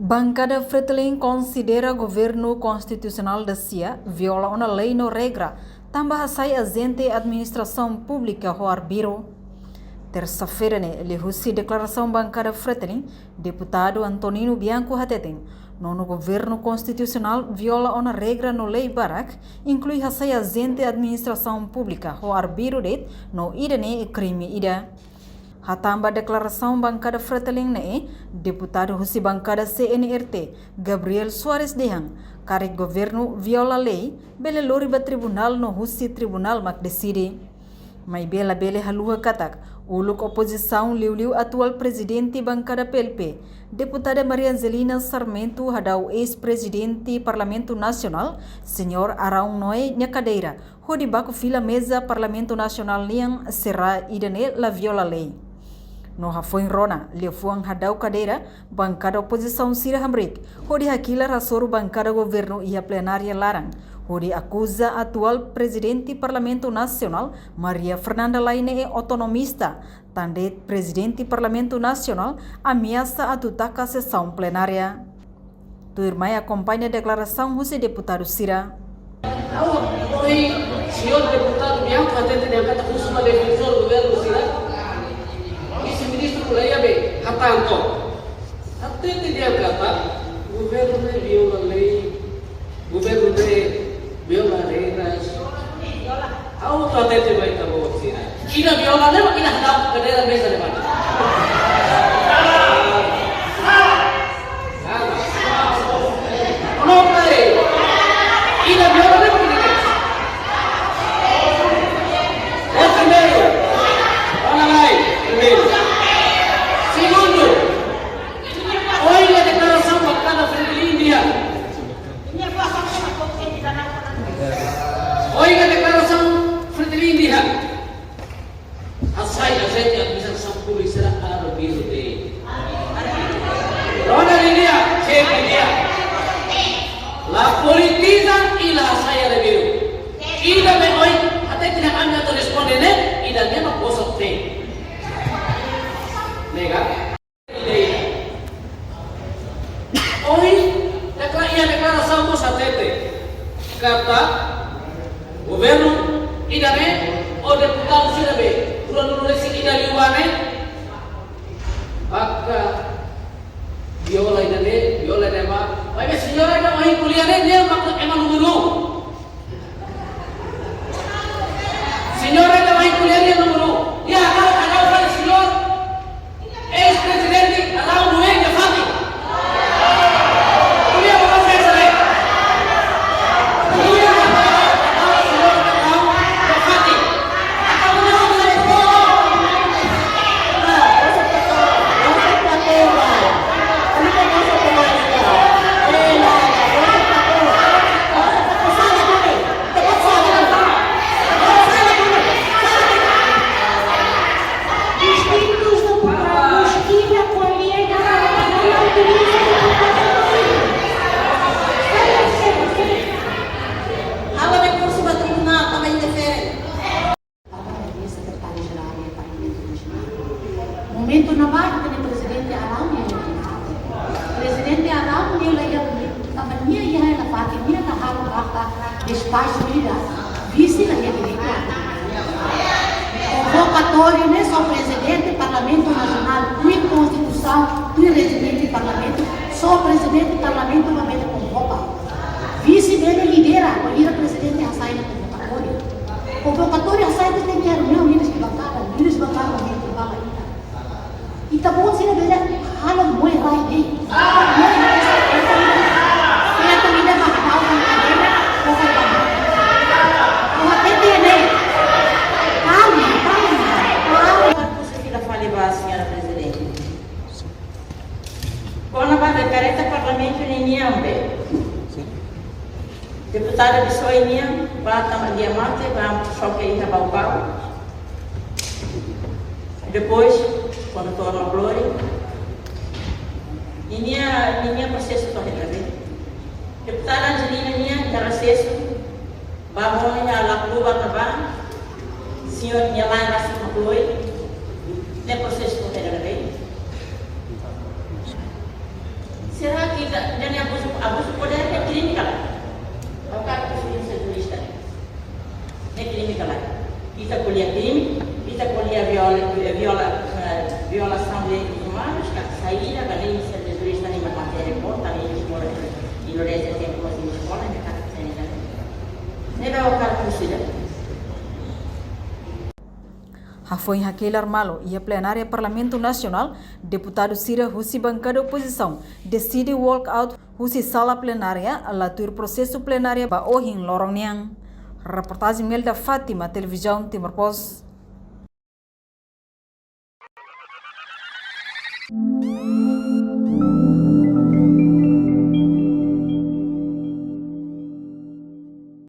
Bancada Fretilin considera governo constitucional da CIA viola uma lei no regra, também sai agente administração pública o arbiro. Terça-feira, ele recebeu declaração bancada Fretilin, deputado Antonino Bianco Hatetin, no governo constitucional viola uma regra no lei Barak, inclui a sai agente administração pública o arbiro det no idane crime ida. Hatamba declaração bancada Fretilin deputado Husi bancada CNRT, Gabriel Soares Dehang, karek governo viola lei, bele loriba tribunal no Husi tribunal mak decide. Mai bela bele halua katak, uluk oposição liu atual presidente bancada PLP, deputada Maria Angelina Sarmento hadau ex-presidente Parlamento Nacional, senhor Araung Noé Nhacadeira, hodi baku fila mesa Parlamento Nacional liang será idane la viola lei. No Rafoin Rona, Lefuang hadau cadeira, bancada oposição Sira Hamrik, hodi hakila rasoro bancada governo e a plenária larang, hodi acusa atual presidente Parlamento Nacional, Maria Fernanda Laine autonomista, tande presidente Parlamento Nacional, ameaça atutaca a sessão plenária. Turmai acompanha a declaração do deputado Sira. Oi, senhor deputado Bianco, atende a kata kusuma defensor do governo Sira. Vice-ministro Pulaya B. Hatanto. Atende dia kata, governo viola lei, governo viola regras. Auto atende vai tahu Sira. Kita viola lei, kita hadap cadeira mesa depan. Oiga declaração Fretilin dia. Asai agente administração pública será arbitro de. Rona dia, chefe dia. La politiza e la asai arbitro. Ida me oi, até tidak anda tu responde ne, ida dia no posso ter. Nega. Oi, declaração do satélite. Kata governo idane o deputado Sirabe ulang nulis ida liwane maka viola idane viola nema ay senyora ida mahi kuliah dia maksud emang numero senyora ida mahi kuliah dia numero ya kalau pada senyor ex presidente Araung Noé Nhacadeira momento na bairro do presidente Araung presidente Araung dia lagi tamannya ia na fatimia na halo kata espaço vida vice lagi direita convocatório né só presidente Parlamento Nacional e Constituição e presidente Parlamento só presidente Parlamento vai ter convoca vice dele lidera o presidente a sair na convocatório a sair tem que reunião eles bancada dentro da bancada Ita bukan sila bela halang mo yung right day. Kaya ito nila makatawa ng kanila o kaya kung atindi yan kami. Quanto sila falibas, senhora presidente? Quando vai decretar parlamento ninguém vê. Deputada Bissoy ninguém vai também diamante, vai choque aí na balcão. Depois quando torna a glória, ninguém processo para resolver. Deputada Angelina, ninguém processo, vamos a la cluba também, senhor minha mãe vai se concluir, nem processo para resolver. Será que jadi abuso poder é crime kala. O cara que se jurista é crime kala. Kita kuliah crime, kita kuliah violação de direitos humanos, que saída da lei de jurista em matéria de porta, em escola, e não é tempo assim de escola, né, cara, nem vai o cara considerar. Foi Raquel Armalo e a plenária Parlamento Nacional, deputado Cira Russi bancada oposição, decide walk out Russi sala plenária, latur processo plenária ba ohin lorongniang. Reportagem Melda Fátima, televisão Timor Post.